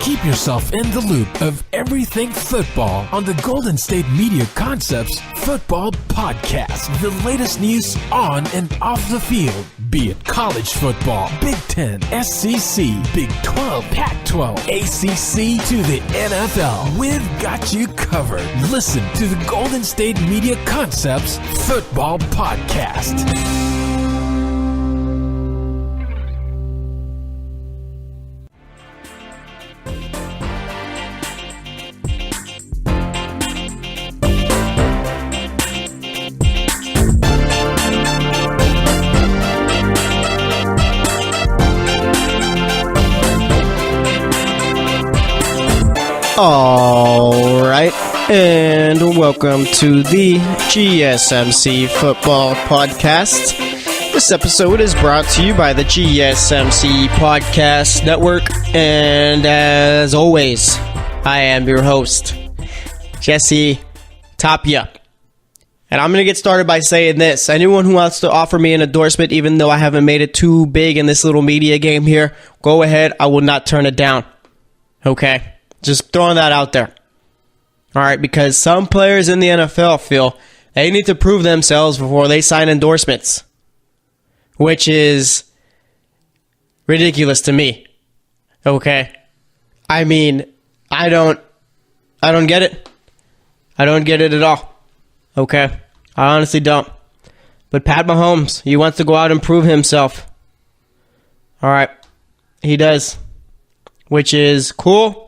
Keep yourself in the loop of everything football on the Golden State Media Concepts Football Podcast. The latest news on and off the field, be it college football, Big Ten, SEC, Big 12, Pac-12, ACC to the NFL. We've got you covered. Listen to the Golden State Media Concepts Football Podcast. All right, and welcome to the GSMC Football Podcast. This episode is brought to you by the GSMC Podcast Network, and as always, I am your host, Jesse Tapia. And I'm going to get started by saying this. Anyone who wants to offer me an endorsement, even though I haven't made it too big in this little media game here, go ahead. I will not turn it down. Okay? Just throwing that out there. All right, because some players in the NFL feel they need to prove themselves before they sign endorsements, which is ridiculous to me. Okay? I mean, I don't get it. I don't get it at all. Okay? I honestly don't. But Pat Mahomes, he wants to go out and prove himself. All right. He does, which is cool.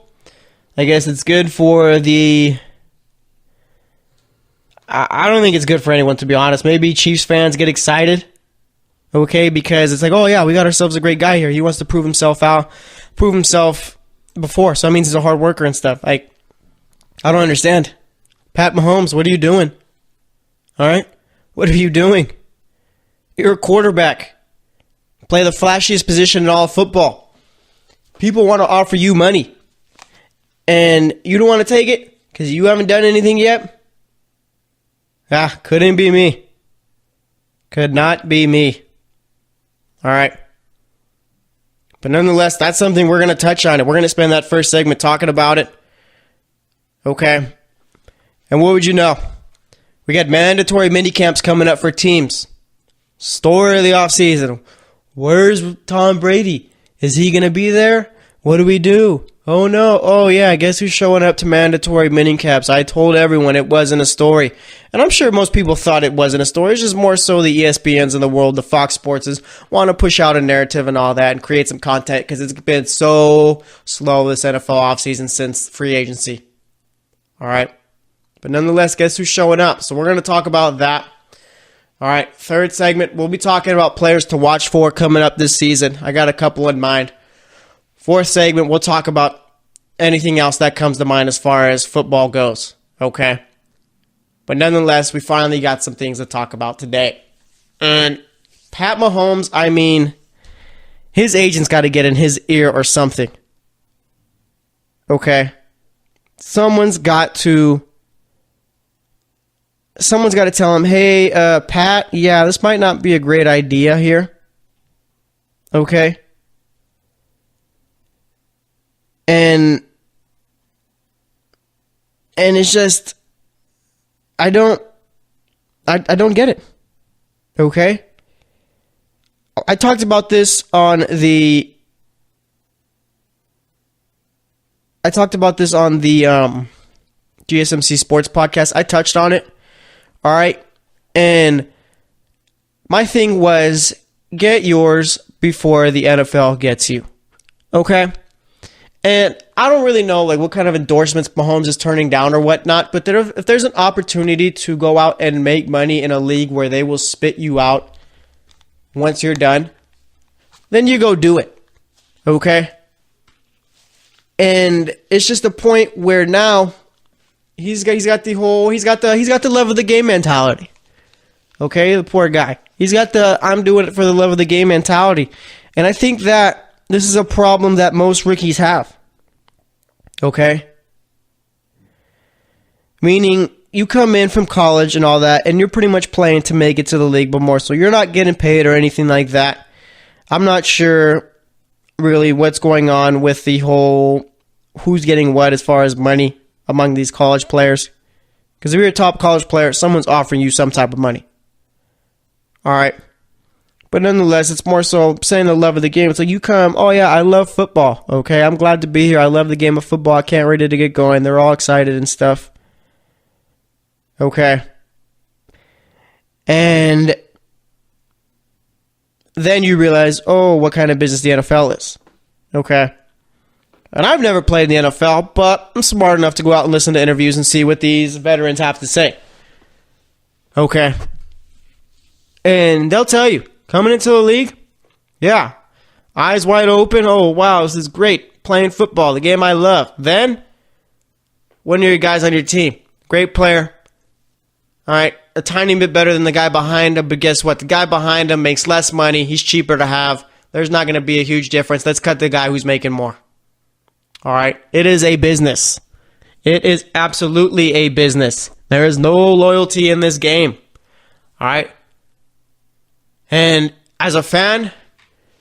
I guess it's good for the... I don't think it's good for anyone, to be honest. Maybe Chiefs fans get excited, okay, because it's like, oh yeah, we got ourselves a great guy here. He wants to prove himself before, so that means he's a hard worker and stuff. Like, I don't understand. Pat Mahomes, what are you doing? All right? What are you doing? You're a quarterback. Play the flashiest position in all of football. People want to offer you money. And you don't want to take it because you haven't done anything yet? Couldn't be me. Could not be me. All right. But nonetheless, that's something we're going to touch on. We're going to spend that first segment talking about it. Okay. And what would you know? We got mandatory minicamps coming up for teams. Story of the offseason. Where's Tom Brady? Is he going to be there? What do we do? Oh no, oh yeah, guess who's showing up to mandatory minicamps? I told everyone it wasn't a story. And I'm sure most people thought it wasn't a story. It's just more so the ESPNs in the world, the Fox Sportses, want to push out a narrative and all that and create some content because it's been so slow this NFL offseason since free agency. All right. But nonetheless, guess who's showing up? So we're going to talk about that. All right, third segment, we'll be talking about players to watch for coming up this season. I got a couple in mind. Fourth segment, we'll talk about anything else that comes to mind as far as football goes, okay? But nonetheless, we finally got some things to talk about today. And Pat Mahomes, I mean, his agent's got to get in his ear or something, okay? Someone's got to tell him, hey, Pat, yeah, this might not be a great idea here, okay? And it's just, I don't get it. Okay? I talked about this on the GSMC Sports Podcast. I touched on it. All right? And my thing was, get yours before the NFL gets you. Okay? And I don't really know what kind of endorsements Mahomes is turning down or whatnot, but if there's an opportunity to go out and make money in a league where they will spit you out once you're done, then you go do it. Okay? And it's just a point where now he's got the love of the game mentality. Okay, the poor guy. He's got the I'm doing it for the love of the game mentality. And I think that this is a problem that most rookies have. Okay? Meaning, you come in from college and all that, and you're pretty much playing to make it to the league, but more so. You're not getting paid or anything like that. I'm not sure really what's going on with the whole who's getting what as far as money among these college players. Because if you're a top college player, someone's offering you some type of money. All right. But nonetheless, it's more so saying the love of the game. It's like you come, oh yeah, I love football. Okay, I'm glad to be here. I love the game of football. I can't wait to get going. They're all excited and stuff. Okay. And then you realize, oh, what kind of business the NFL is. Okay. And I've never played in the NFL, but I'm smart enough to go out and listen to interviews and see what these veterans have to say. Okay. And they'll tell you, coming into the league, yeah, eyes wide open. Oh, wow, this is great. Playing football, the game I love. Then, one of your guys on your team, great player. All right, a tiny bit better than the guy behind him, but guess what? The guy behind him makes less money. He's cheaper to have. There's not going to be a huge difference. Let's cut the guy who's making more. All right, it is a business. It is absolutely a business. There is no loyalty in this game. All right. And as a fan,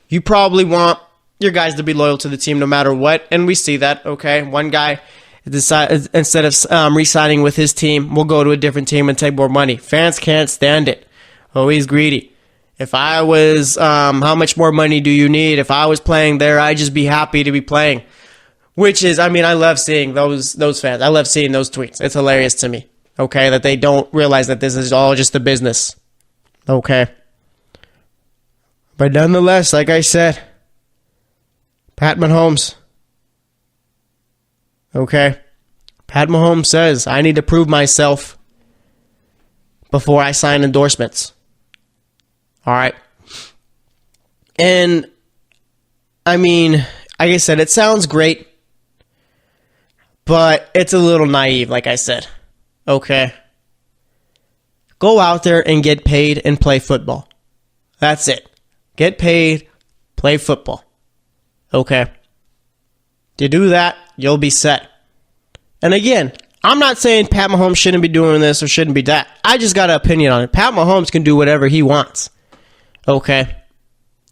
you probably want your guys to be loyal to the team no matter what. And we see that, okay? One guy, instead of re-signing with his team, will go to a different team and take more money. Fans can't stand it. Oh, he's greedy. If I was, how much more money do you need? If I was playing there, I'd just be happy to be playing. Which is, I love seeing those fans. I love seeing those tweets. It's hilarious to me, okay, that they don't realize that this is all just a business, okay? But nonetheless, like I said, Pat Mahomes, okay? Pat Mahomes says, I need to prove myself before I sign endorsements. All right? And, like I said, it sounds great, but it's a little naive, like I said. Okay? Go out there and get paid and play football. That's it. Get paid, play football. Okay? To do that, you'll be set. And again, I'm not saying Pat Mahomes shouldn't be doing this or shouldn't be that. I just got an opinion on it. Pat Mahomes can do whatever he wants. Okay?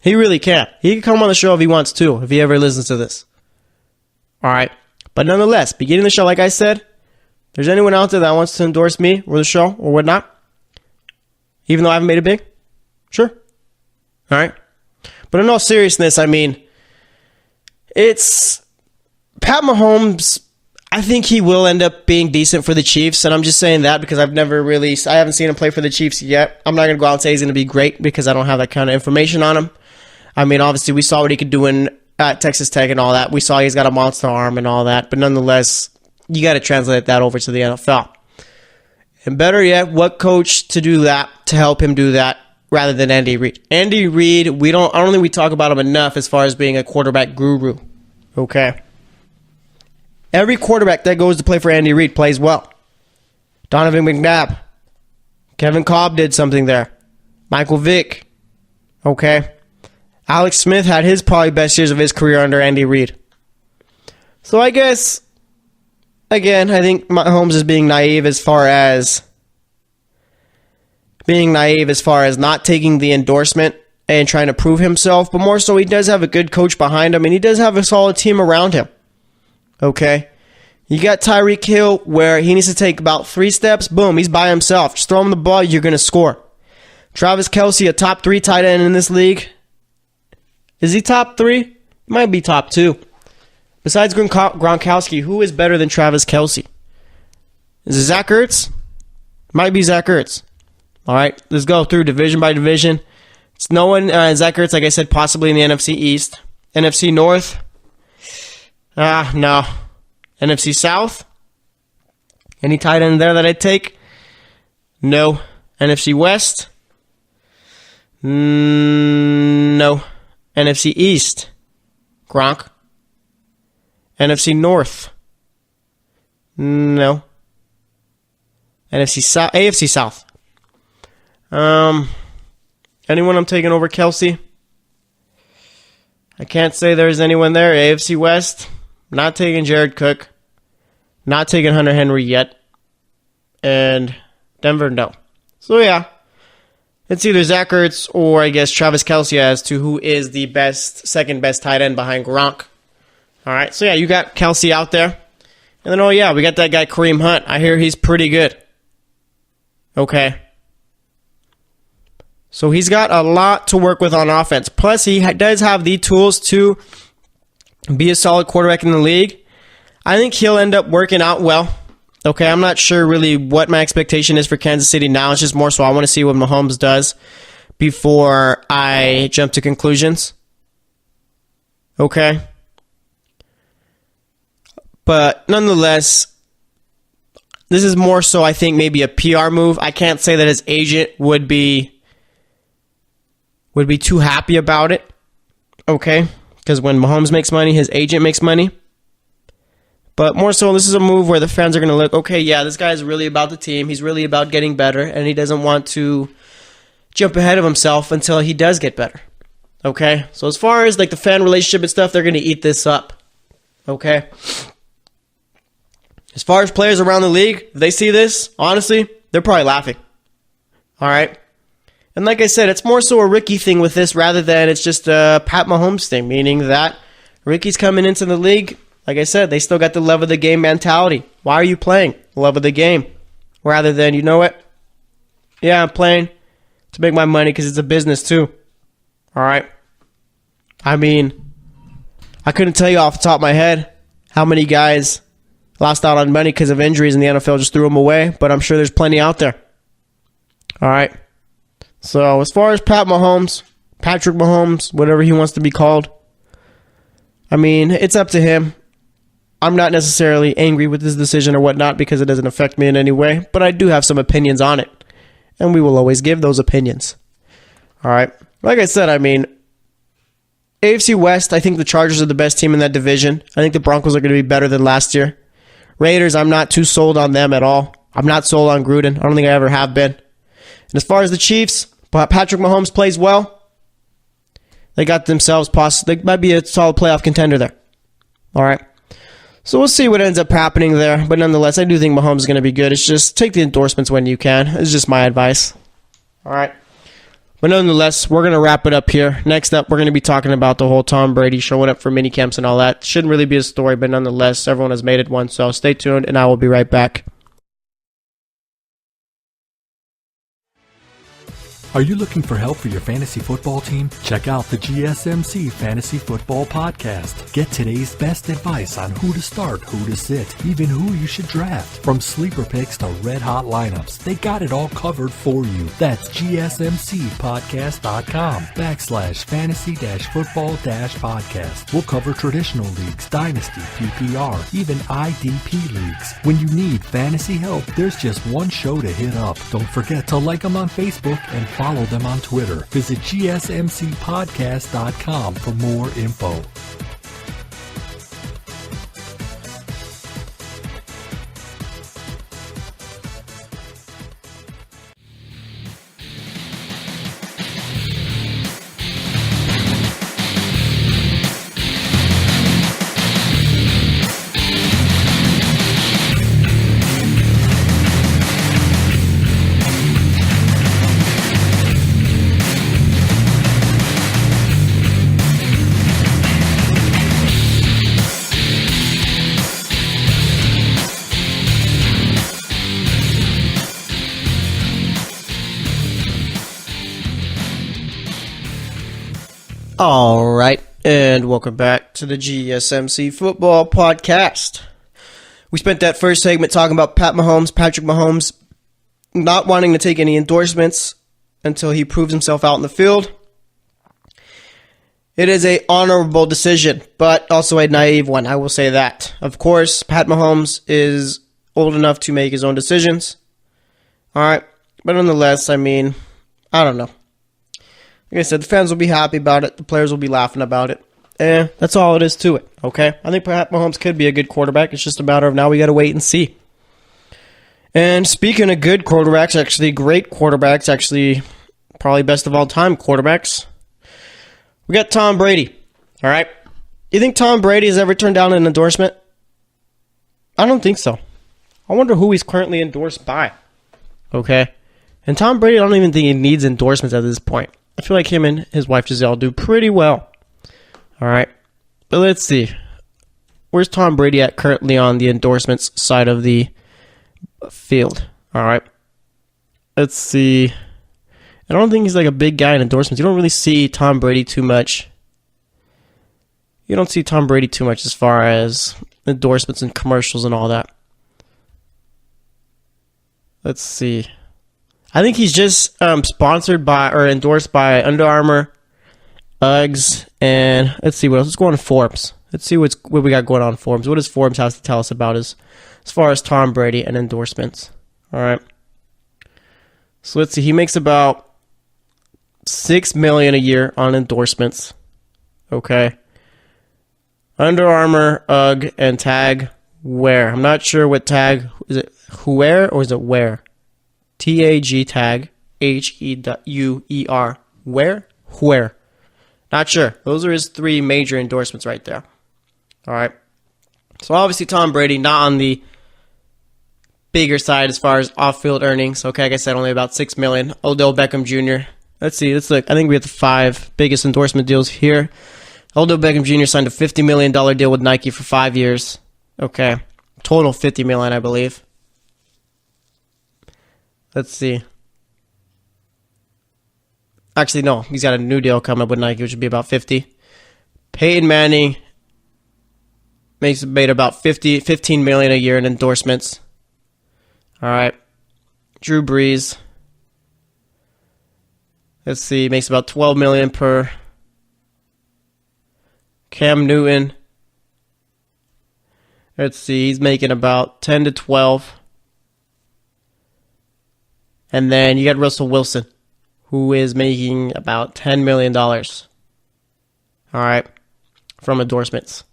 He really can. He can come on the show if he wants to, if he ever listens to this. All right? But nonetheless, beginning the show, like I said, if there's anyone out there that wants to endorse me or the show or whatnot, even though I haven't made it big, sure. All right? But in all seriousness, it's Pat Mahomes. I think he will end up being decent for the Chiefs, and I'm just saying that because I haven't seen him play for the Chiefs yet. I'm not going to go out and say he's going to be great because I don't have that kind of information on him. Obviously, we saw what he could do at Texas Tech and all that. We saw he's got a monster arm and all that, but nonetheless, you got to translate that over to the NFL. And better yet, what coach to do that, to help him do that, rather than Andy Reid. Andy Reid, I don't think we talk about him enough as far as being a quarterback guru. Okay? Every quarterback that goes to play for Andy Reid plays well. Donovan McNabb. Kevin Kolb did something there. Michael Vick. Okay? Alex Smith had his probably best years of his career under Andy Reid. So I guess, again, I think Mahomes is being naive as far as not taking the endorsement and trying to prove himself, but more so he does have a good coach behind him, and he does have a solid team around him. Okay? You got Tyreek Hill, where he needs to take about 3 steps, boom, he's by himself. Just throw him the ball, you're going to score. Travis Kelce, a top 3 tight end in this league. Is he top 3? He might be top 2. Besides Gronkowski, who is better than Travis Kelce? Is it Zach Ertz? Might be Zach Ertz. All right, let's go through division by division. It's no one. Zach Ertz, like I said, possibly in the NFC East. NFC North? No. NFC South? Any tight end there that I'd take? No. NFC West? No. NFC East? Gronk. NFC North? No. NFC South? AFC South? Anyone I'm taking over Kelce? I can't say there's anyone there. AFC West? Not taking Jared Cook. Not taking Hunter Henry yet. And Denver, no. So yeah. It's either Zach Ertz or I guess Travis Kelce as to who is the second best tight end behind Gronk. All right. So, yeah, you got Kelsey out there. And then, we got that guy Kareem Hunt. I hear he's pretty good. Okay. So he's got a lot to work with on offense. Plus, he does have the tools to be a solid quarterback in the league. I think he'll end up working out well. Okay, I'm not sure really what my expectation is for Kansas City now. It's just more so I want to see what Mahomes does before I jump to conclusions. Okay. But nonetheless, this is more so I think maybe a PR move. I can't say that his agent would be too happy about it. Okay? Because when Mahomes makes money, his agent makes money. But more so, this is a move where the fans are going to look, okay, yeah, this guy is really about the team. He's really about getting better, and he doesn't want to jump ahead of himself until he does get better. Okay? So as far as like the fan relationship and stuff, they're going to eat this up. Okay? As far as players around the league, if they see this, honestly, they're probably laughing. All right? And like I said, it's more so a Ricky thing with this rather than it's just a Pat Mahomes thing, meaning that Ricky's coming into the league. Like I said, they still got the love of the game mentality. Why are you playing? Love of the game. Rather than, you know what? Yeah, I'm playing to make my money because it's a business too. All right? I mean, I couldn't tell you off the top of my head how many guys lost out on money because of injuries and the NFL just threw them away, but I'm sure there's plenty out there. All right? So as far as Patrick Mahomes, whatever he wants to be called, I mean, it's up to him. I'm not necessarily angry with this decision or whatnot because it doesn't affect me in any way, but I do have some opinions on it, and we will always give those opinions. All right. Like I said, I mean, AFC West, I think the Chargers are the best team in that division. I think the Broncos are going to be better than last year. Raiders, I'm not too sold on them at all. I'm not sold on Gruden. I don't think I ever have been. And as far as the Chiefs, Patrick Mahomes plays well. They got themselves they might be a solid playoff contender there. All right. So we'll see what ends up happening there. But nonetheless, I do think Mahomes is going to be good. It's just take the endorsements when you can. It's just my advice. All right. But nonetheless, we're going to wrap it up here. Next up, we're going to be talking about the whole Tom Brady showing up for minicamps and all that. Shouldn't really be a story, but nonetheless, everyone has made it one. So stay tuned, and I will be right back. Are you looking for help for your fantasy football team? Check out the GSMC Fantasy Football Podcast. Get today's best advice on who to start, who to sit, even who you should draft. From sleeper picks to red-hot lineups, they got it all covered for you. That's gsmcpodcast.com/fantasy-football-podcast. We'll cover traditional leagues, dynasty, PPR, even IDP leagues. When you need fantasy help, there's just one show to hit up. Don't forget to like them on Facebook and follow them on Twitter. Visit gsmcpodcast.com for more info. All right, and welcome back to the GSMC Football Podcast. We spent that first segment talking about Patrick Mahomes, not wanting to take any endorsements until he proves himself out in the field. It is an honorable decision, but also a naive one, I will say that. Of course, Pat Mahomes is old enough to make his own decisions. All right, but nonetheless, I mean, I don't know. Like I said, the fans will be happy about it. The players will be laughing about it. That's all it is to it, okay? I think Pat Mahomes could be a good quarterback. It's just a matter of now we got to wait and see. And speaking of good quarterbacks, actually great quarterbacks, actually probably best of all time quarterbacks, we got Tom Brady, all right? You think Tom Brady has ever turned down an endorsement? I don't think so. I wonder who he's currently endorsed by, okay? And Tom Brady, I don't even think he needs endorsements at this point. I feel like him and his wife Giselle do pretty well. All right. But let's see. where's Tom Brady at currently on the endorsements side of the field? All right. Let's see. I don't think he's like a big guy in endorsements. You don't really see Tom Brady too much. You don't see Tom Brady too much as far as endorsements and commercials and all that. Let's see. I think he's just sponsored by or endorsed by Under Armour, Uggs, and let's see what else. Let's go on to Forbes. Let's see what we got going on in Forbes. What does Forbes have to tell us about as far as Tom Brady and endorsements? All right. So let's see. He makes about $6 million a year on endorsements. Okay. Under Armour, UGG, and Tag Wear. I'm not sure what tag. Is it Wear or is it Wear? TAG Tag HEUER. Wear. Not sure. Those are his 3 major endorsements right there. All right. So obviously Tom Brady not on the bigger side as far as off-field earnings. Okay, like I said, only about $6 million. Odell Beckham Jr. Let's see. Let's look. I think we have the 5 biggest endorsement deals here. Odell Beckham Jr. signed a $50 million deal with Nike for 5 years. Okay. Total $50 million, I believe. Let's see. Actually, no. He's got a new deal coming up with Nike, which would be about 50. Peyton Manning made about $15 million a year in endorsements. All right. Drew Brees. Let's see. Makes about $12 million per. Cam Newton. Let's see. He's making about 10 to 12. And then you got Russell Wilson, who is making about $10 million. All right. From endorsements.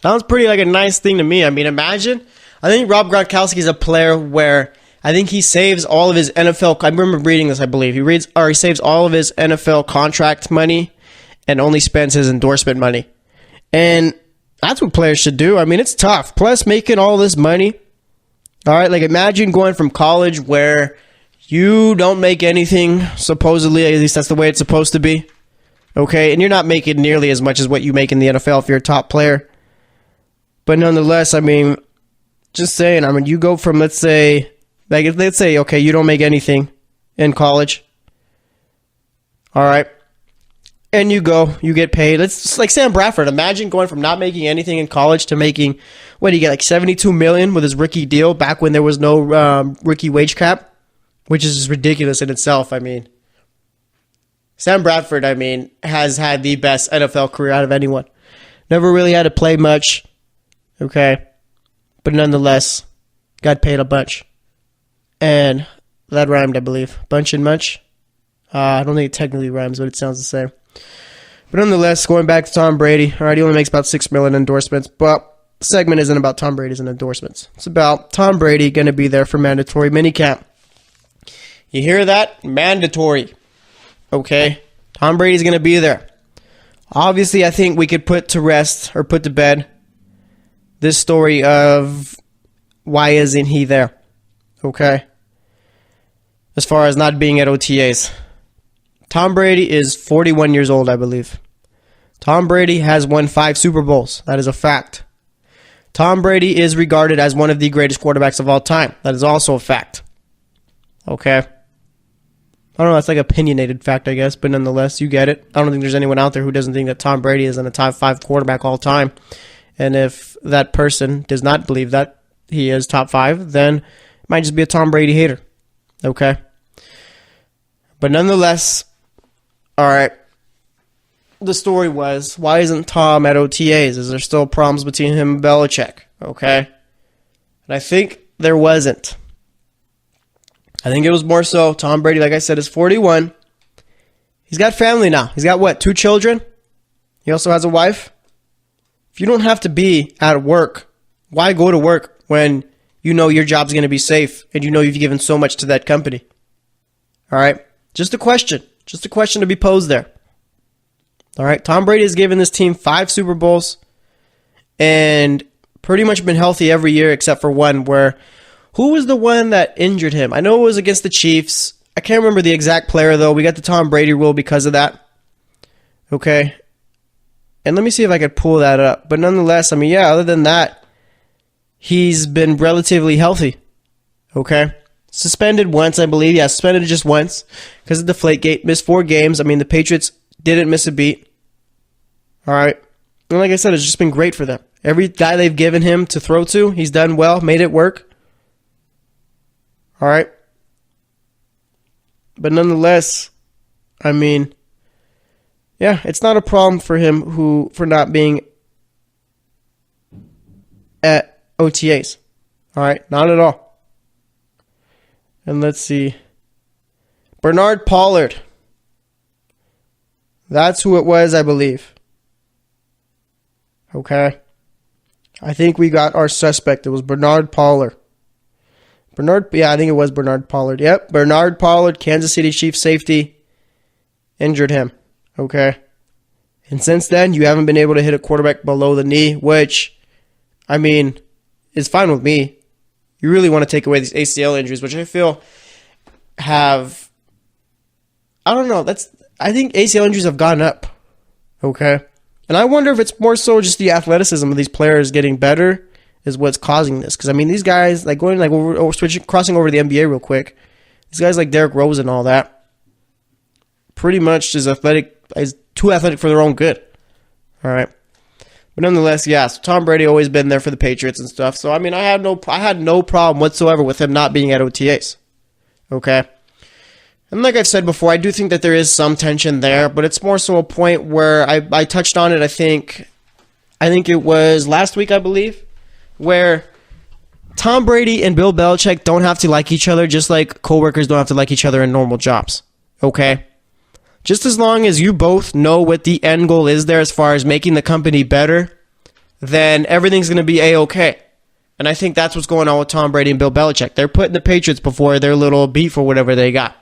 Sounds pretty like a nice thing to me. I mean, imagine. I think Rob Gronkowski is a player where I think he saves all of his NFL. I remember reading this, I believe. He saves all of his NFL contract money and only spends his endorsement money. And that's what players should do. I mean, it's tough. Plus, making all this money. All right, like imagine going from college where you don't make anything, supposedly, at least that's the way it's supposed to be. Okay, and you're not making nearly as much as what you make in the NFL if you're a top player. But nonetheless, I mean, just saying, I mean, you go from, let's say, okay, you don't make anything in college. All right. And you get paid. It's like Sam Bradford. Imagine going from not making anything in college to making, what do you get, like $72 million with his rookie deal back when there was no rookie wage cap, which is just ridiculous in itself. I mean, Sam Bradford, I mean, has had the best NFL career out of anyone. Never really had to play much, okay, but nonetheless, got paid a bunch. And that rhymed, I believe. Bunch and much. I don't think it technically rhymes, but it sounds the same. But nonetheless, going back to Tom Brady, all right, he only makes about $6 million endorsements, but the segment isn't about Tom Brady's and endorsements. It's about Tom Brady going to be there for mandatory minicamp. You hear that? Mandatory. Okay? Tom Brady's going to be there. Obviously, I think we could put to rest or put to bed this story of why isn't he there? Okay? As far as not being at OTAs. Tom Brady is 41 years old, I believe. Tom Brady has won 5 Super Bowls. That is a fact. Tom Brady is regarded as one of the greatest quarterbacks of all time. That is also a fact. Okay? I don't know, that's like an opinionated fact, I guess, but nonetheless, you get it. I don't think there's anyone out there who doesn't think that Tom Brady is in a top 5 quarterback all time. And if that person does not believe that he is top 5, then it might just be a Tom Brady hater. Okay? But nonetheless, all right, the story was, why isn't Tom at OTAs? Is there still problems between him and Belichick? Okay? And I think there wasn't. I think it was more so, Tom Brady, like I said, is 41. He's got family now. He's got, what, 2 children? He also has a wife. If you don't have to be at work, why go to work when you know your job's going to be safe and you know you've given so much to that company? All right? Just a question. Just a question to be posed there. All right? Tom Brady has given this team 5 Super Bowls and pretty much been healthy every year except for one where, who was the one that injured him? I know it was against the Chiefs. I can't remember the exact player, though. We got the Tom Brady rule because of that. Okay? And let me see if I could pull that up. But nonetheless, I mean, yeah, other than that, he's been relatively healthy. Okay? Suspended once, I believe. Yeah, suspended just once because of Deflategate. Missed 4 games. I mean, the Patriots didn't miss a beat. All right? And like I said, it's just been great for them. Every guy they've given him to throw to, he's done well, made it work. All right? But nonetheless, I mean, yeah, it's not a problem for him for not being at OTAs. All right? Not at all. And let's see. Bernard Pollard. That's who it was, I believe. Okay. I think we got our suspect. It was Bernard Pollard. I think it was Bernard Pollard. Yep, Bernard Pollard, Kansas City Chiefs safety, injured him. Okay. And since then, you haven't been able to hit a quarterback below the knee, which, I mean, is fine with me. You really want to take away these ACL injuries, which I feel have, I don't know, I think ACL injuries have gone up. Okay. And I wonder if it's more so just the athleticism of these players getting better is what's causing this. Because, I mean, these guys, like going, like, crossing over to the NBA real quick, these guys like Derrick Rose and all that, pretty much is too athletic for their own good. All right. But nonetheless, yeah, so Tom Brady always been there for the Patriots and stuff. So, I mean, I had no problem whatsoever with him not being at OTAs. Okay? And like I've said before, I do think that there is some tension there, but it's more so a point where I touched on it, I think it was last week, I believe, where Tom Brady and Bill Belichick don't have to like each other, just like coworkers don't have to like each other in normal jobs. Okay? Just as long as you both know what the end goal is there as far as making the company better, then everything's going to be A-okay. And I think that's what's going on with Tom Brady and Bill Belichick. They're putting the Patriots before their little beef or whatever they got.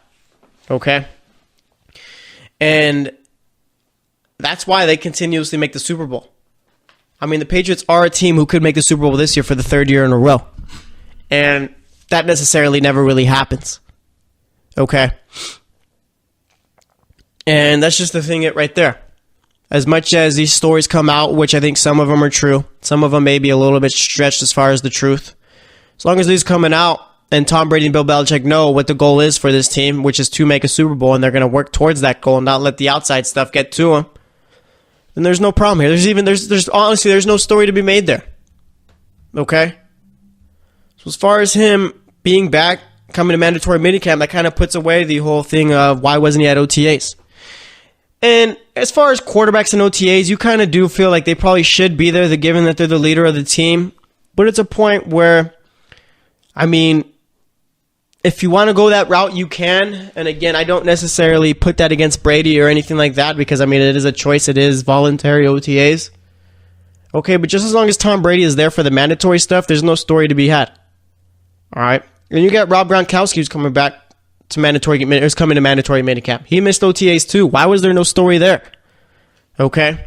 Okay? And that's why they continuously make the Super Bowl. I mean, the Patriots are a team who could make the Super Bowl this year for the 3rd year in a row. And that necessarily never really happens. Okay? And that's just the thing right there. As much as these stories come out, which I think some of them are true, some of them may be a little bit stretched as far as the truth. As long as these coming out and Tom Brady and Bill Belichick know what the goal is for this team, which is to make a Super Bowl, and they're going to work towards that goal and not let the outside stuff get to them, then there's no problem here. There's honestly, there's no story to be made there. Okay? So as far as him being back, coming to mandatory minicamp, that kind of puts away the whole thing of why wasn't he at OTAs. And as far as quarterbacks and OTAs, you kind of do feel like they probably should be there, given that they're the leader of the team. But it's a point where, I mean, if you want to go that route, you can. And again, I don't necessarily put that against Brady or anything like that because, I mean, it is a choice. It is voluntary OTAs. Okay, but just as long as Tom Brady is there for the mandatory stuff, there's no story to be had. All right? And you got Rob Gronkowski who's coming back to mandatory minicamp. He missed OTAs too. Why was there no story there? Okay?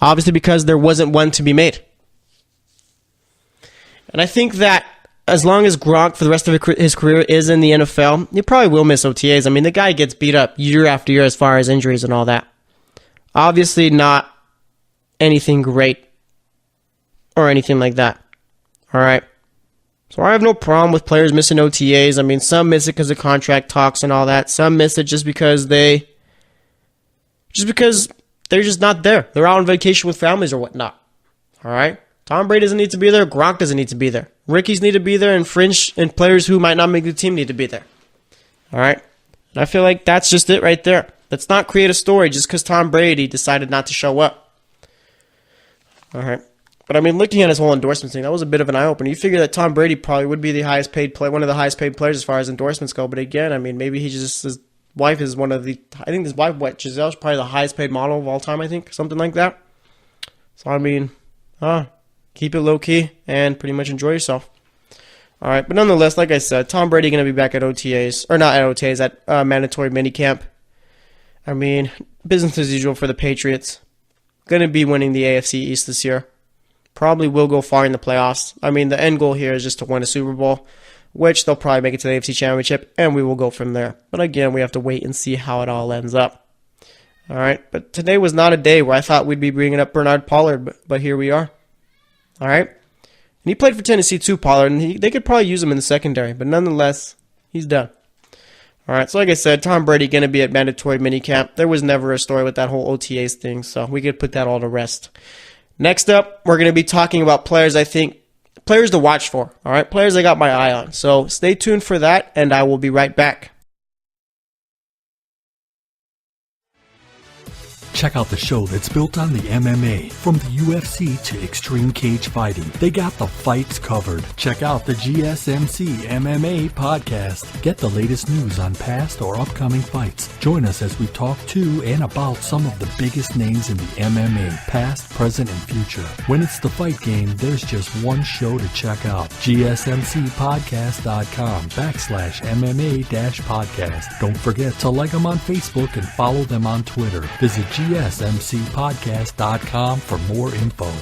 Obviously because there wasn't one to be made. And I think that as long as Gronk for the rest of his career is in the NFL, he probably will miss OTAs. I mean, the guy gets beat up year after year as far as injuries and all that. Obviously not anything great or anything like that. All right? So I have no problem with players missing OTAs. I mean, some miss it because of contract talks and all that. Some miss it just because they're just not there. They're out on vacation with families or whatnot. All right? Tom Brady doesn't need to be there. Gronk doesn't need to be there. Rickies need to be there, and fringe and players who might not make the team need to be there. All right? And I feel like that's just it right there. Let's not create a story just because Tom Brady decided not to show up. All right? But I mean, looking at his whole endorsement thing, that was a bit of an eye-opener. You figure that Tom Brady probably would be the highest paid player, one of the highest paid players as far as endorsements go. But again, I mean, maybe his wife is one of the, I think his wife, Giselle's probably the highest paid model of all time, I think, something like that. So I mean, keep it low-key and pretty much enjoy yourself. All right, but nonetheless, like I said, Tom Brady going to be back at OTAs, or not at OTAs, at mandatory minicamp. I mean, business as usual for the Patriots. Going to be winning the AFC East this year. Probably will go far in the playoffs. I mean, the end goal here is just to win a Super Bowl, which they'll probably make it to the AFC Championship, and we will go from there. But again, we have to wait and see how it all ends up. All right, but today was not a day where I thought we'd be bringing up Bernard Pollard, but here we are. All right, and he played for Tennessee too, Pollard, and they could probably use him in the secondary, but nonetheless, he's done. All right, so like I said, Tom Brady going to be at mandatory minicamp. There was never a story with that whole OTAs thing, so we could put that all to rest. Next up, we're going to be talking about players to watch for. All right, players I got my eye on. So stay tuned for that, and I will be right back. Check out the show that's built on the MMA, from the UFC to extreme cage fighting. They got the fights covered. Check out the GSMC MMA podcast. Get the latest news on past or upcoming fights. Join us as we talk to and about some of the biggest names in the MMA, past, present, and future. When it's the fight game, there's just one show to check out. GSMCpodcast.com/MMA-podcast. Don't forget to like them on Facebook and follow them on Twitter. Visit GSMCpodcast.com for more info.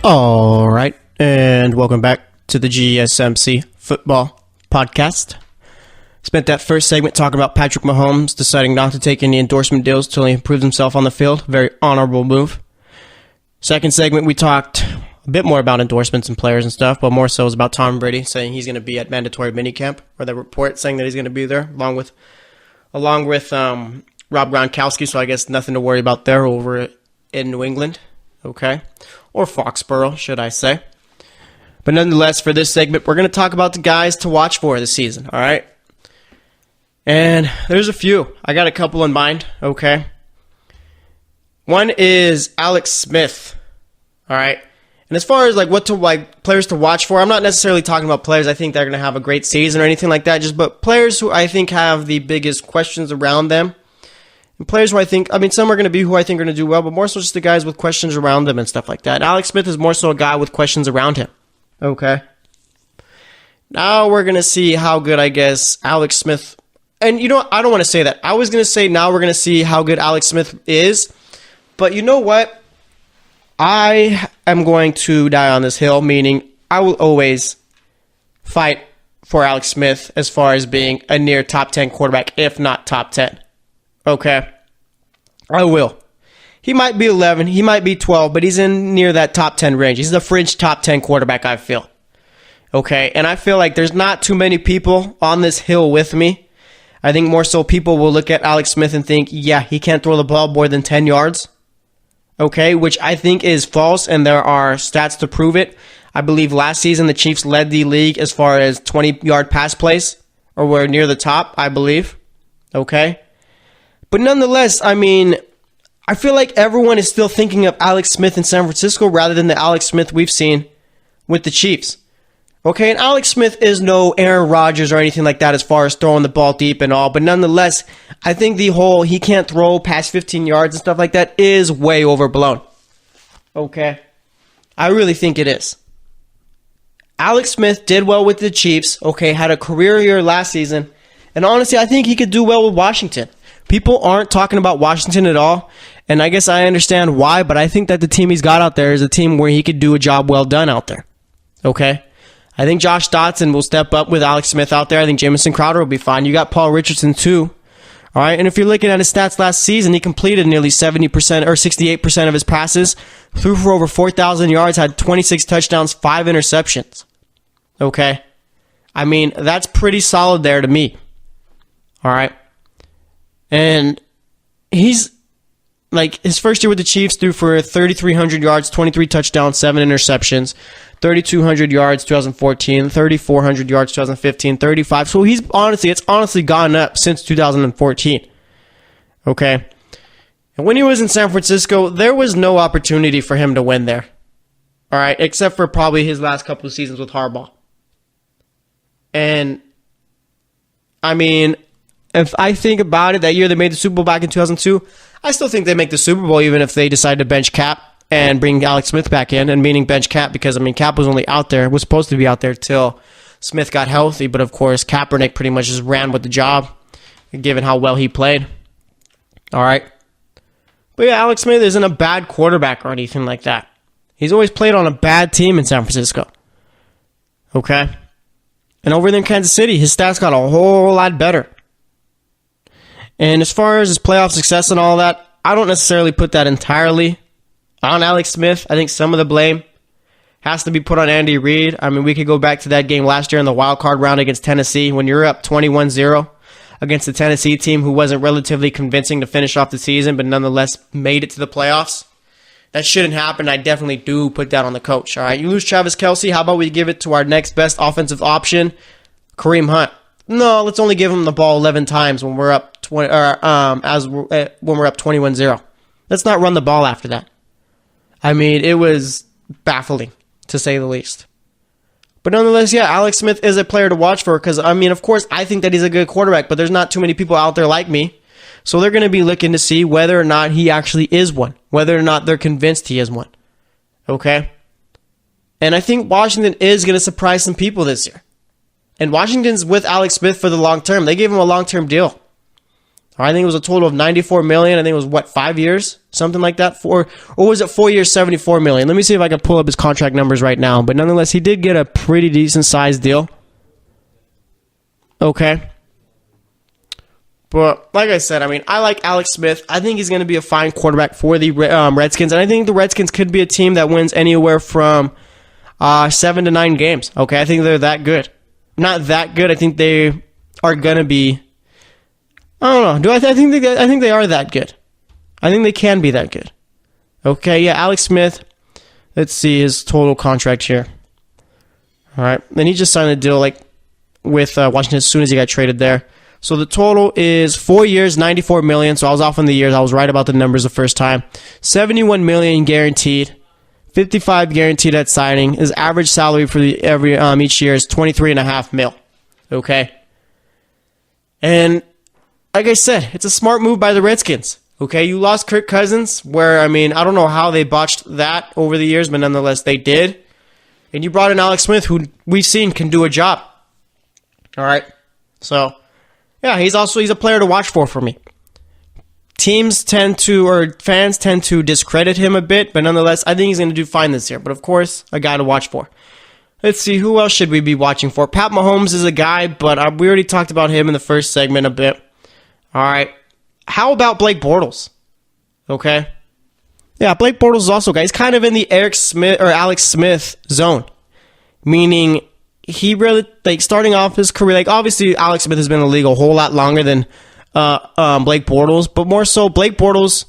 All right, and welcome back to the GSMC Football Podcast. Spent that first segment talking about Patrick Mahomes deciding not to take any endorsement deals till he improved himself on the field. Very honorable move. Second segment, we talked a bit more about endorsements and players and stuff, but more so is about Tom Brady saying he's going to be at mandatory minicamp, or the report saying that he's going to be there, along with Rob Gronkowski. So I guess nothing to worry about there over in New England. Okay. Or Foxborough, should I say. But nonetheless, for this segment, we're going to talk about the guys to watch for this season, all right? And there's a few. I got a couple in mind, okay? One is Alex Smith, all right? And as far as players to watch for, I'm not necessarily talking about players I think they're going to have a great season or anything like that, but players who I think have the biggest questions around them. And players who some are going to be who I think are going to do well, but more so just the guys with questions around them and stuff like that. Alex Smith is more so a guy with questions around him. Okay. Now we're going to see how good, I guess, Alex Smith... And you know what? I don't want to say that. I was going to say now we're going to see how good Alex Smith is. But you know what? I am going to die on this hill, meaning I will always fight for Alex Smith as far as being a near top 10 quarterback, if not top 10. Okay, I will. He might be 11, he might be 12, but he's in near that top 10 range. He's the fringe top 10 quarterback, I feel. Okay, and I feel like there's not too many people on this hill with me. I think more so people will look at Alex Smith and think, yeah, he can't throw the ball more than 10 yards. Okay, which I think is false, and there are stats to prove it. I believe last season the Chiefs led the league as far as 20-yard pass plays, or were near the top, I believe. Okay. But nonetheless, I feel like everyone is still thinking of Alex Smith in San Francisco rather than the Alex Smith we've seen with the Chiefs. Okay, and Alex Smith is no Aaron Rodgers or anything like that as far as throwing the ball deep and all, but nonetheless, I think the whole he can't throw past 15 yards and stuff like that is way overblown. Okay? I really think it is. Alex Smith did well with the Chiefs, okay, had a career year last season, and honestly, I think he could do well with Washington. People aren't talking about Washington at all, and I guess I understand why, but I think that the team he's got out there is a team where he could do a job well done out there. Okay? I think Josh Dotson will step up with Alex Smith out there. I think Jamison Crowder will be fine. You got Paul Richardson too. All right, and if you're looking at his stats last season, he completed nearly 70% or 68% of his passes, threw for over 4,000 yards, had 26 touchdowns, 5 interceptions. Okay? That's pretty solid there to me. All right? And he's, his first year with the Chiefs, threw for 3,300 yards, 23 touchdowns, 7 interceptions, 3,200 yards 2014, 3,400 yards 2015, 35. So it's honestly gone up since 2014. Okay? And when he was in San Francisco, there was no opportunity for him to win there. All right, except for probably his last couple of seasons with Harbaugh. And, I mean, if I think about it, that year they made the Super Bowl back in 2002, I still think they make the Super Bowl even if they decide to bench Cap and bring Alex Smith back in, and meaning bench Cap because, I mean, Cap was only out there, was supposed to be out there till Smith got healthy, but of course, Kaepernick pretty much just ran with the job, given how well he played. All right. But yeah, Alex Smith isn't a bad quarterback or anything like that. He's always played on a bad team in San Francisco. Okay? And over there in Kansas City, his stats got a whole lot better. And as far as his playoff success and all that, I don't necessarily put that entirely on Alex Smith. I think some of the blame has to be put on Andy Reid. I mean, we could go back to that game last year in the wild card round against Tennessee when you're up 21-0 against the Tennessee team who wasn't relatively convincing to finish off the season, but nonetheless made it to the playoffs. That shouldn't happen. I definitely do put that on the coach. All right, you lose Travis Kelce. How about we give it to our next best offensive option, Kareem Hunt? No, let's only give him the ball 11 times when we're up 21-0. Let's not run the ball after that. I mean, it was baffling, to say the least. But nonetheless, yeah, Alex Smith is a player to watch for because, I mean, of course, I think that he's a good quarterback, but there's not too many people out there like me. So they're going to be looking to see whether or not he actually is one, whether or not they're convinced he is one. Okay? And I think Washington is going to surprise some people this year. And Washington's with Alex Smith for the long term. They gave him a long-term deal. I think it was a total of $94 million. I think it was, 5 years? Something like that? Or was it 4 years, $74 million? Let me see if I can pull up his contract numbers right now. But nonetheless, he did get a pretty decent-sized deal. Okay. But like I said, I mean, I like Alex Smith. I think he's going to be a fine quarterback for the Redskins. And I think the Redskins could be a team that wins anywhere from 7 to 9 games. Okay, I think they're that good. Not that good. I think they are going to be... I don't know. I think they are that good. I think they can be that good. Okay, yeah, Alex Smith. Let's see his total contract here. All right, then he just signed a deal with Washington as soon as he got traded there. So the total is 4 years, $94 million. So I was off on the years. I was right about the numbers the first time. $71 million guaranteed. $55 guaranteed at signing. His average salary for each year is $23.5 million. Okay, and like I said, it's a smart move by the Redskins. Okay, you lost Kirk Cousins, where, I mean, I don't know how they botched that over the years, but nonetheless, they did. And you brought in Alex Smith, who we've seen can do a job. All right, so yeah, he's a player to watch for me. Fans tend to discredit him a bit, but nonetheless, I think he's going to do fine this year. But of course, a guy to watch for. Let's see, who else should we be watching for? Pat Mahomes is a guy, but we already talked about him in the first segment a bit. All right. How about Blake Bortles? Okay. Yeah, Blake Bortles is also a guy. He's kind of in the Alex Smith zone. Meaning he really, starting off his career, obviously Alex Smith has been in the league a whole lot longer than Blake Bortles, but more so Blake Bortles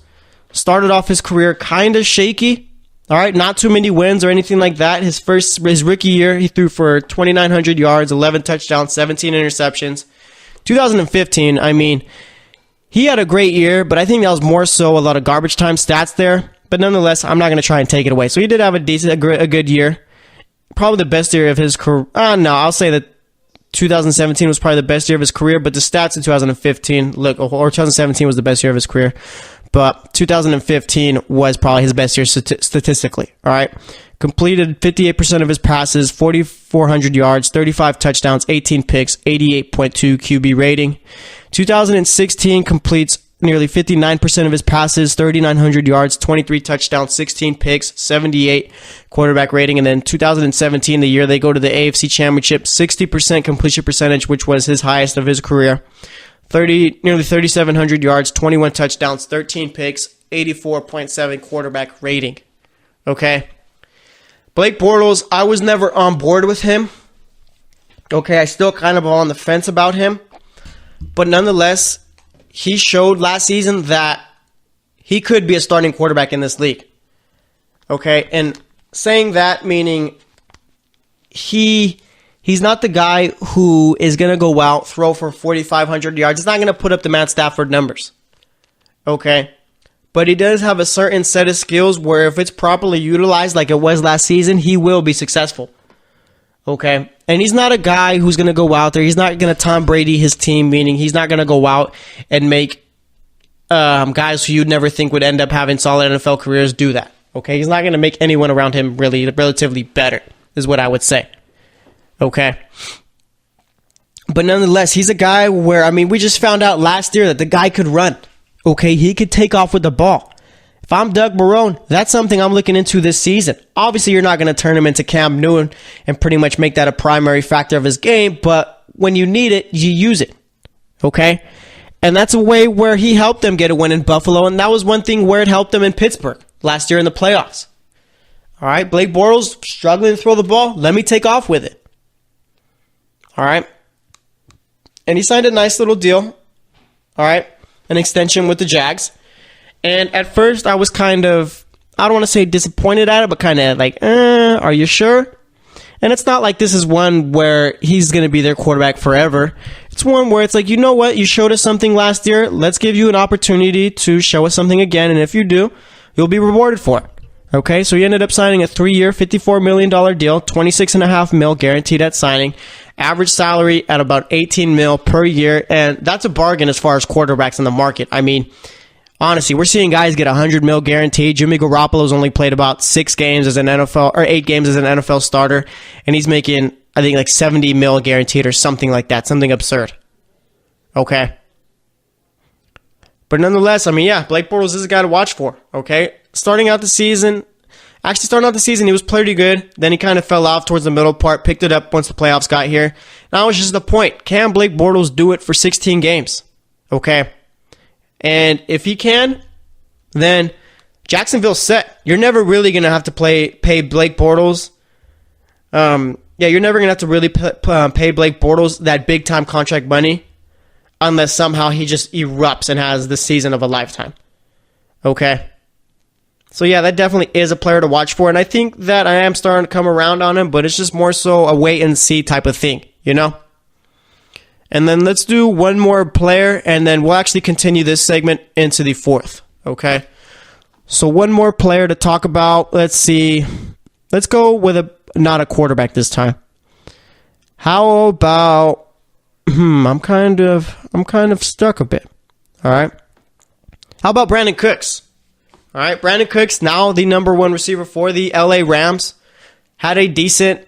started off his career kind of shaky. All right, not too many wins or anything like that. His rookie year, he threw for 2,900 yards, 11 touchdowns, 17 interceptions. 2015, I mean, he had a great year, but I think that was more so a lot of garbage time stats there. But nonetheless, I'm not going to try and take it away. So he did have a good year. Probably the best year of his career. No, I'll say that 2017 was probably the best year of his career, but the stats in 2015, or 2017 was the best year of his career. But 2015 was probably his best year statistically. All right. Completed 58% of his passes, 4,400 yards, 35 touchdowns, 18 picks, 88.2 QB rating. 2016 completes nearly 59% of his passes, 3,900 yards, 23 touchdowns, 16 picks, 78 quarterback rating. And then 2017, the year they go to the AFC Championship, 60% completion percentage, which was his highest of his career. Nearly 3,700 yards, 21 touchdowns, 13 picks, 84.7 quarterback rating. Okay. Blake Bortles, I was never on board with him. Okay, I still kind of on the fence about him. But nonetheless, he showed last season that he could be a starting quarterback in this league. Okay, and saying that meaning he's not the guy who is going to go out, throw for 4,500 yards. He's not going to put up the Matt Stafford numbers. Okay, but he does have a certain set of skills where if it's properly utilized like it was last season, he will be successful. Okay? And he's not a guy who's going to go out there. He's not going to Tom Brady his team, meaning he's not going to go out and make guys who you'd never think would end up having solid NFL careers do that. Okay? He's not going to make anyone around him really relatively better, is what I would say. Okay? But nonetheless, he's a guy where, I mean, we just found out last year that the guy could run. Okay? He could take off with the ball. If I'm Doug Marrone, that's something I'm looking into this season. Obviously, you're not going to turn him into Cam Newton and pretty much make that a primary factor of his game, but when you need it, you use it. Okay? And that's a way where he helped them get a win in Buffalo, and that was one thing where it helped them in Pittsburgh last year in the playoffs. All right? Blake Bortles struggling to throw the ball. Let me take off with it. All right? And he signed a nice little deal. All right? An extension with the Jags. And at first, I was kind of, I don't want to say disappointed at it, but kind of like, are you sure? And it's not like this is one where he's going to be their quarterback forever. It's one where it's like, you know what? You showed us something last year. Let's give you an opportunity to show us something again. And if you do, you'll be rewarded for it. Okay, so he ended up signing a 3-year, $54 million deal, $26.5 million guaranteed at signing, average salary at about $18 million per year, and that's a bargain as far as quarterbacks in the market. I mean, honestly, we're seeing guys get $100 million guaranteed. Jimmy Garoppolo's only played about 6 games as an NFL, or 8 games as an NFL starter, and he's making, I think, like $70 million guaranteed or something like that, something absurd. Okay. But nonetheless, I mean, yeah, Blake Bortles is a guy to watch for, okay? Starting out the season, he was pretty good. Then he kind of fell off towards the middle part, picked it up once the playoffs got here. Now it's just the point. Can Blake Bortles do it for 16 games? Okay? And if he can, then Jacksonville's set. You're never really going to have to pay Blake Bortles. You're never going to have to really pay Blake Bortles that big-time contract money unless somehow he just erupts and has the season of a lifetime. Okay? So, yeah, that definitely is a player to watch for, and I think that I am starting to come around on him, but it's just more so a wait-and-see type of thing, you know? And then let's do one more player, and then we'll actually continue this segment into the fourth, okay? So one more player to talk about. Let's see. Let's go with not a quarterback this time. How about I'm kind of stuck a bit. All right. How about Brandon Cooks? All right, Brandon Cooks, now the number 1 receiver for the LA Rams, had a decent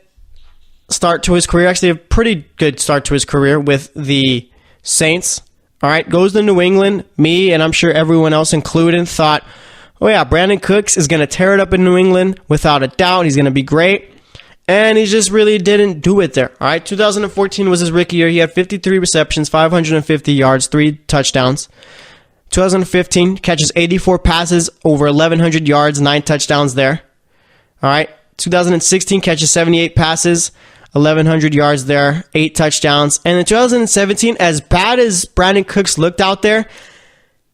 start to his career, actually a pretty good start to his career with the Saints. All right, goes to New England. Me, and I'm sure everyone else included, thought, oh yeah, Brandon Cooks is going to tear it up in New England without a doubt. He's going to be great. And he just really didn't do it there. All right, 2014 was his rookie year. He had 53 receptions, 550 yards, 3 touchdowns. 2015 catches 84 passes, over 1,100 yards, 9 touchdowns there. All right, 2016 catches 78 passes, 1,100 yards there, 8 touchdowns. And in 2017, as bad as Brandon Cooks looked out there,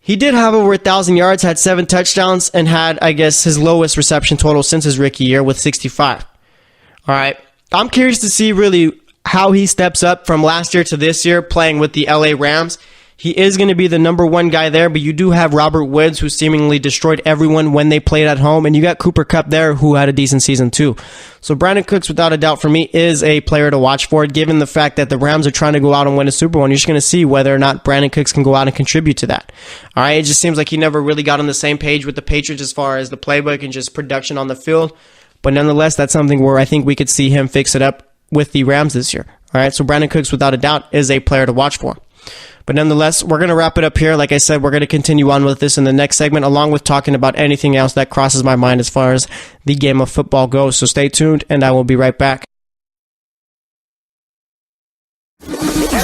he did have over 1,000 yards, had 7 touchdowns, and had, I guess, his lowest reception total since his rookie year with 65. All right, I'm curious to see really how he steps up from last year to this year playing with the LA Rams. He is going to be the number 1 guy there, but you do have Robert Woods, who seemingly destroyed everyone when they played at home, and you got Cooper Kupp there, who had a decent season too. So Brandon Cooks, without a doubt for me, is a player to watch for, given the fact that the Rams are trying to go out and win a Super Bowl, and you're just going to see whether or not Brandon Cooks can go out and contribute to that. All right, it just seems like he never really got on the same page with the Patriots as far as the playbook and just production on the field, but nonetheless, that's something where I think we could see him fix it up with the Rams this year. All right, so Brandon Cooks, without a doubt, is a player to watch for. But nonetheless, we're going to wrap it up here. Like I said, we're going to continue on with this in the next segment, along with talking about anything else that crosses my mind as far as the game of football goes. So stay tuned, and I will be right back.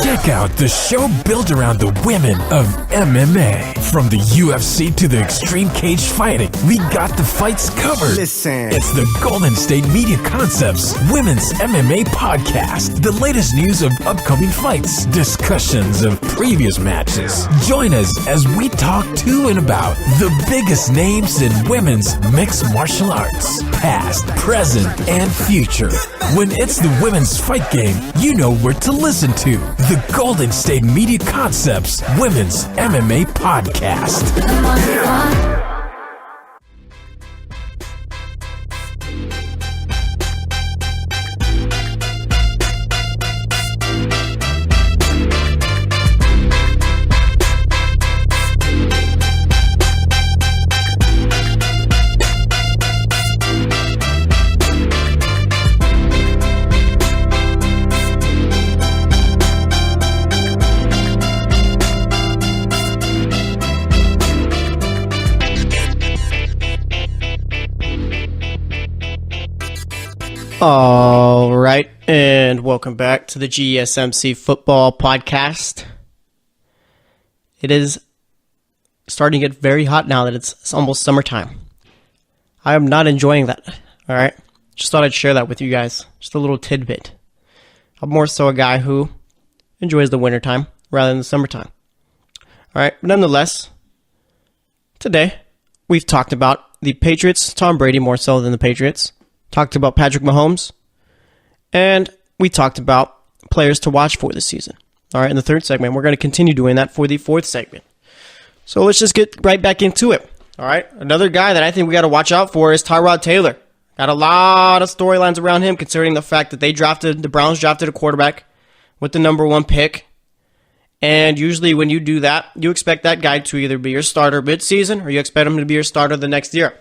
Check out the show built around the women of MMA. From the UFC to the extreme cage fighting, we got the fights covered. Listen. It's the Golden State Media Concepts Women's MMA Podcast. The latest news of upcoming fights, discussions of previous matches. Join us as we talk to and about the biggest names in women's mixed martial arts. Past, present, and future. When it's the women's fight game, you know where to listen to. The Golden State Media Concepts Women's MMA Podcast. All right, and welcome back to the GSMC Football Podcast. It is starting to get very hot now that it's almost summertime. I am not enjoying that, all right? Just thought I'd share that with you guys, just a little tidbit. I'm more so a guy who enjoys the wintertime rather than the summertime. All right, but nonetheless, today we've talked about the Patriots, Tom Brady more so than the Patriots. Talked about Patrick Mahomes, and we talked about players to watch for this season. All right, in the third segment, we're going to continue doing that for the fourth segment. So let's just get right back into it. All right, another guy that I think we got to watch out for is Tyrod Taylor. Got a lot of storylines around him, considering the fact that the Browns drafted a quarterback with the number 1 pick. And usually when you do that, you expect that guy to either be your starter mid-season or you expect him to be your starter the next year.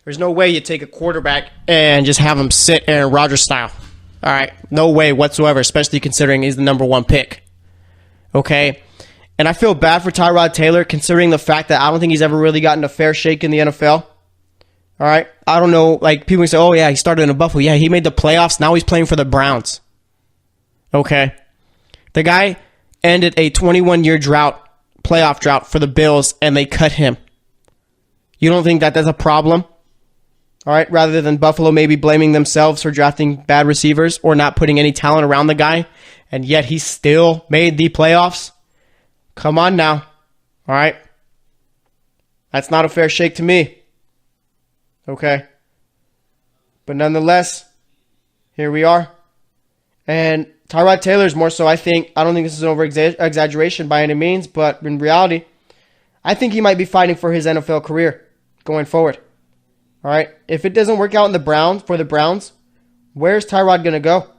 There's no way you take a quarterback and just have him sit Aaron Rodgers style. All right, no way whatsoever, especially considering he's the number 1 pick. Okay, and I feel bad for Tyrod Taylor considering the fact that I don't think he's ever really gotten a fair shake in the NFL. All right, I don't know, like people say, oh yeah, he started in Buffalo. Yeah, he made the playoffs. Now he's playing for the Browns. Okay, the guy ended a 21-year playoff drought for the Bills, and they cut him. You don't think that that's a problem? All right, rather than Buffalo maybe blaming themselves for drafting bad receivers or not putting any talent around the guy, and yet he still made the playoffs? Come on now. All right? That's not a fair shake to me. Okay? But nonetheless, here we are. And Tyrod Taylor's more so, I don't think this is an over-exaggeration by any means, but in reality, I think he might be fighting for his NFL career going forward. All right, if it doesn't work out in the Browns, where's Tyrod going to go?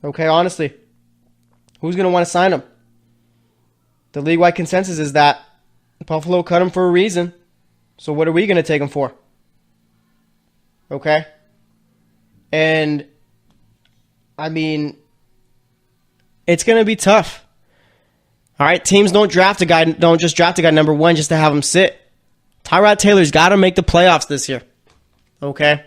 Okay, honestly, who's going to want to sign him? The league-wide consensus is that Buffalo cut him for a reason. So what are we going to take him for? Okay? And, I mean, it's going to be tough. All right, teams don't just draft a guy number 1 just to have him sit. Tyrod Taylor's got to make the playoffs this year. Okay?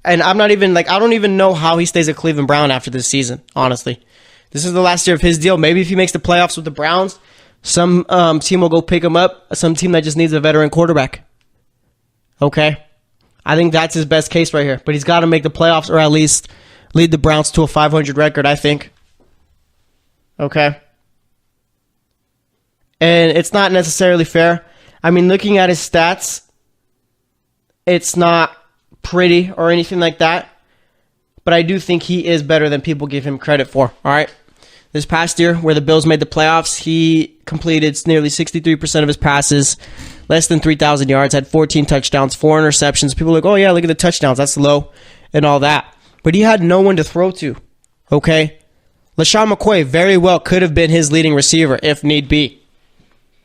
And I don't even know how he stays a Cleveland Brown after this season, honestly. This is the last year of his deal. Maybe if he makes the playoffs with the Browns, some team will go pick him up, some team that just needs a veteran quarterback. Okay? I think that's his best case right here. But he's got to make the playoffs or at least lead the Browns to a 500 record, I think. Okay? And it's not necessarily fair. I mean, looking at his stats, it's not pretty or anything like that. But I do think he is better than people give him credit for. All right? This past year, where the Bills made the playoffs, he completed nearly 63% of his passes, less than 3,000 yards, had 14 touchdowns, 4 interceptions. People are like, oh yeah, look at the touchdowns. That's low and all that. But he had no one to throw to. Okay? LaShawn McCoy very well could have been his leading receiver if need be.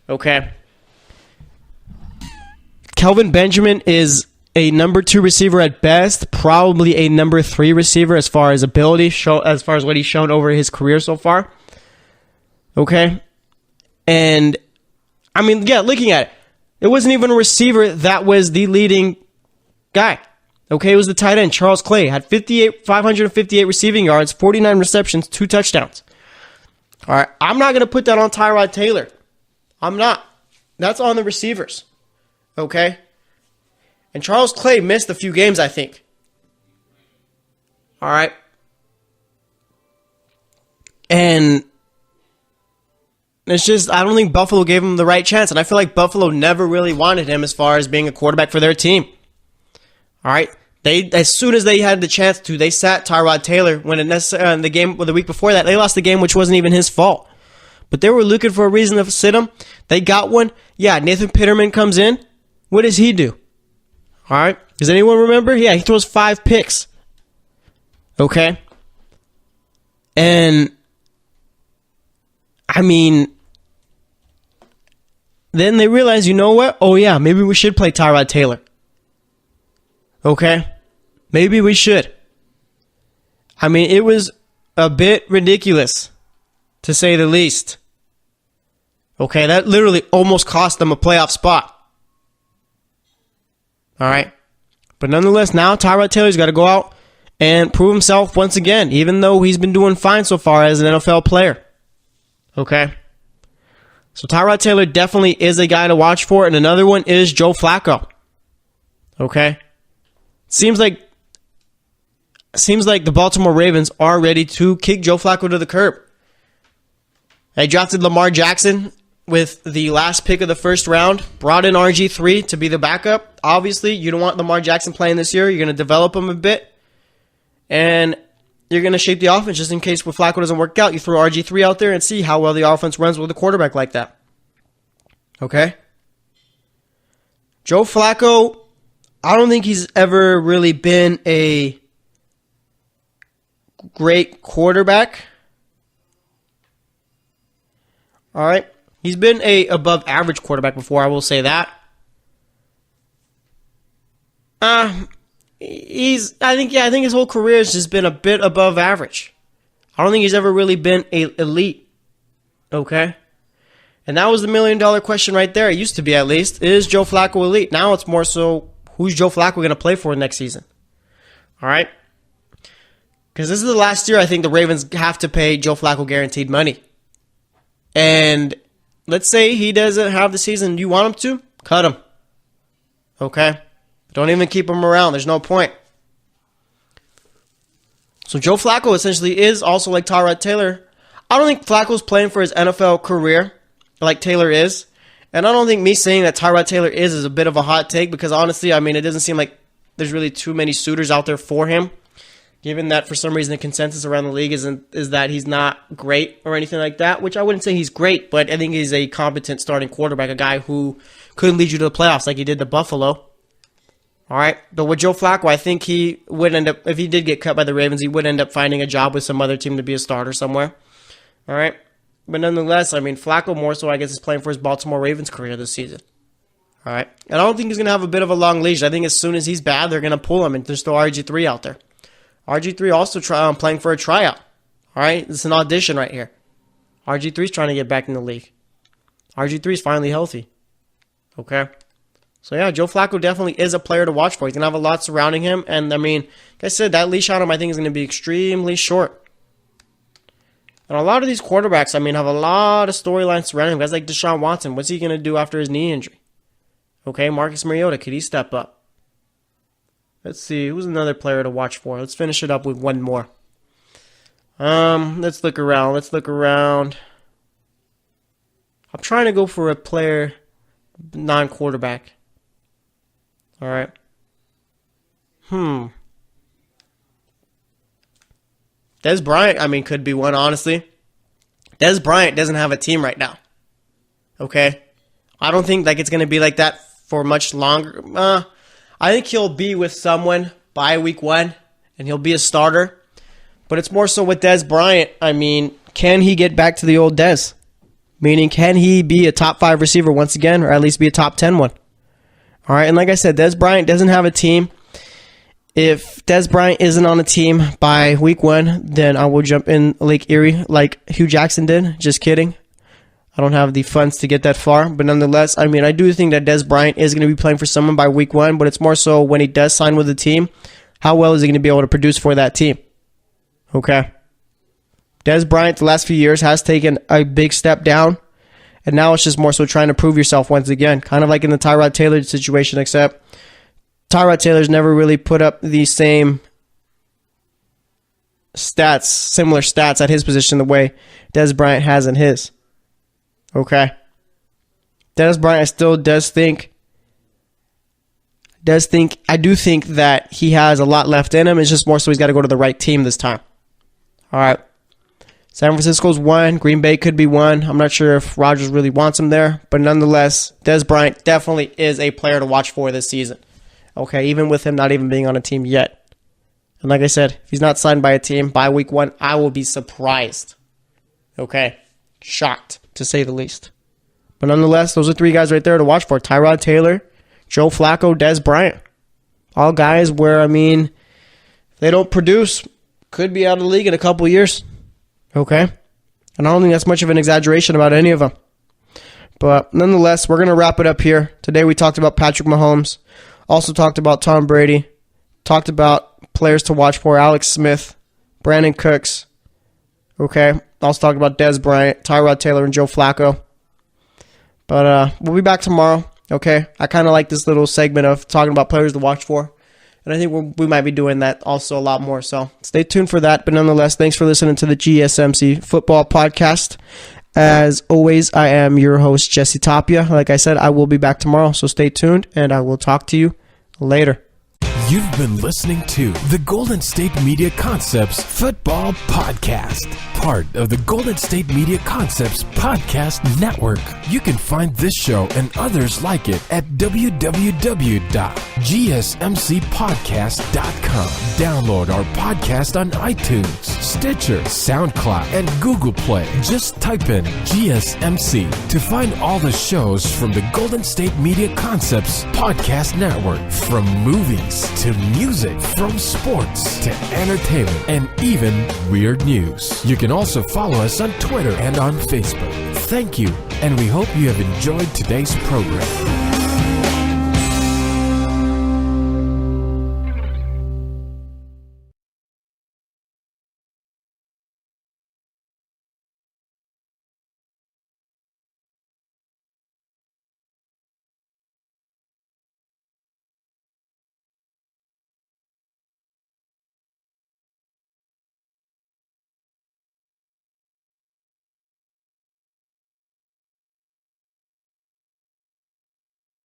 Okay? Kelvin Benjamin is a number 2 receiver at best, probably a number 3 receiver as far as ability, as far as what he's shown over his career so far. Okay? And, I mean, yeah, looking at it, it wasn't even a receiver that was the leading guy. Okay, it was the tight end, Charles Clay. Had 558 receiving yards, 49 receptions, 2 touchdowns. All right, I'm not going to put that on Tyrod Taylor. I'm not. That's on the receivers. Okay? And Charles Clay missed a few games, I think. All right? And it's just, I don't think Buffalo gave him the right chance. And I feel like Buffalo never really wanted him as far as being a quarterback for their team. All right? As soon as they had the chance to, they sat Tyrod Taylor when in the game, the week before that, they lost the game, which wasn't even his fault. But they were looking for a reason to sit him. They got one. Yeah, Nathan Peterman comes in. What does he do? All right. Does anyone remember? Yeah, he throws 5 picks. Okay. And, I mean, then they realize, you know what? Oh, yeah, maybe we should play Tyrod Taylor. Okay? Maybe we should. I mean, it was a bit ridiculous, to say the least. Okay, that literally almost cost them a playoff spot. All right? But nonetheless, now Tyrod Taylor's got to go out and prove himself once again, even though he's been doing fine so far as an NFL player. Okay? So Tyrod Taylor definitely is a guy to watch for, and another one is Joe Flacco. Okay? Seems like the Baltimore Ravens are ready to kick Joe Flacco to the curb. They drafted Lamar Jackson with the last pick of the first round, brought in RG3 to be the backup. Obviously, you don't want Lamar Jackson playing this year. You're going to develop him a bit, and you're going to shape the offense just in case when Flacco doesn't work out. You throw RG3 out there and see how well the offense runs with a quarterback like that. Okay? Joe Flacco, I don't think he's ever really been a great quarterback. All right? He's been a above average quarterback before, I will say that. I think his whole career has just been a bit above average. I don't think he's ever really been elite. Okay? And that was the $1 million question right there. It used to be, at least. Is Joe Flacco elite? Now it's more so, who's Joe Flacco going to play for next season? All right? Because this is the last year I think the Ravens have to pay Joe Flacco guaranteed money. And let's say he doesn't have the season you want him to, cut him. Okay? Don't even keep him around. There's no point. So Joe Flacco essentially is also like Tyrod Taylor. I don't think Flacco's playing for his NFL career like Taylor is. And I don't think me saying that Tyrod Taylor is a bit of a hot take because honestly, I mean, it doesn't seem like there's really too many suitors out there for him. Given that for some reason the consensus around the league is that he's not great or anything like that, which I wouldn't say he's great, but I think he's a competent starting quarterback, a guy who could lead you to the playoffs like he did to Buffalo. All right, but with Joe Flacco, I think he would end up, if he did get cut by the Ravens, he would end up finding a job with some other team to be a starter somewhere. All right, but nonetheless, I mean, Flacco more so, I guess, is playing for his Baltimore Ravens career this season. All right, and I don't think he's going to have a bit of a long leash. I think as soon as he's bad, they're going to pull him and just throw RG3 out there. RG3 also playing for a tryout. All right, it's an audition right here. RG3's trying to get back in the league. RG3's finally healthy. Okay. So, yeah, Joe Flacco definitely is a player to watch for. He's going to have a lot surrounding him. And, I mean, like I said, that leash on him I think is going to be extremely short. And a lot of these quarterbacks, I mean, have a lot of storylines surrounding him. Guys like Deshaun Watson, what's he going to do after his knee injury? Okay, Marcus Mariota, could he step up? Let's see, who's another player to watch for? Let's finish it up with one more. Let's look around. I'm trying to go for a player, non-quarterback. All right. Dez Bryant, I mean, could be one, honestly. Dez Bryant doesn't have a team right now. Okay? I don't think like it's going to be like that for much longer. I think he'll be with someone by week 1, and he'll be a starter. But it's more so with Dez Bryant. I mean, can he get back to the old Dez? Meaning, can he be a top 5 receiver once again, or at least be a top 10 one? All right, and like I said, Dez Bryant doesn't have a team. If Dez Bryant isn't on a team by week 1, then I will jump in Lake Erie like Hugh Jackson did. Just kidding. I don't have the funds to get that far. But nonetheless, I mean, I do think that Dez Bryant is going to be playing for someone by week 1, but it's more so when he does sign with the team, how well is he going to be able to produce for that team? Okay. Dez Bryant, the last few years, has taken a big step down, and now it's just more so trying to prove yourself once again. Kind of like in the Tyrod Taylor situation, except Tyrod Taylor's never really put up the same stats, similar stats at his position the way Dez Bryant has in his. Okay. Dez Bryant still does think I do think that he has a lot left in him. It's just more so he's got to go to the right team this time. All right. San Francisco's 1. Green Bay could be 1. I'm not sure if Rodgers really wants him there. But nonetheless, Dez Bryant definitely is a player to watch for this season. Okay, even with him not even being on a team yet. And like I said, if he's not signed by a team by week 1, I will be surprised. Okay. Shocked, to say the least. But nonetheless, those are 3 guys right there to watch for. Tyrod Taylor, Joe Flacco, Dez Bryant. All guys where, I mean, if they don't produce, could be out of the league in a couple years. Okay? And I don't think that's much of an exaggeration about any of them. But nonetheless, we're going to wrap it up here. Today we talked about Patrick Mahomes. Also talked about Tom Brady. Talked about players to watch for: Alex Smith, Brandon Cooks. Okay, also talking about Dez Bryant, Tyrod Taylor, and Joe Flacco. But we'll be back tomorrow. Okay, I kind of like this little segment of talking about players to watch for. And I think we might be doing that also a lot more. So stay tuned for that. But nonetheless, thanks for listening to the GSMC Football Podcast. As always, I am your host, Jesse Tapia. Like I said, I will be back tomorrow. So stay tuned, and I will talk to you later. You've been listening to the Golden State Media Concepts Football Podcast, part of the Golden State Media Concepts Podcast Network. You can find this show and others like it at www.gsmcpodcast.com. Download our podcast on iTunes, Stitcher, SoundCloud, and Google Play. Just type in GSMC to find all the shows from the Golden State Media Concepts Podcast Network, from movies to music, from sports to entertainment, and even weird news. You can also follow us on Twitter and on Facebook. Thank you, and we hope you have enjoyed today's program.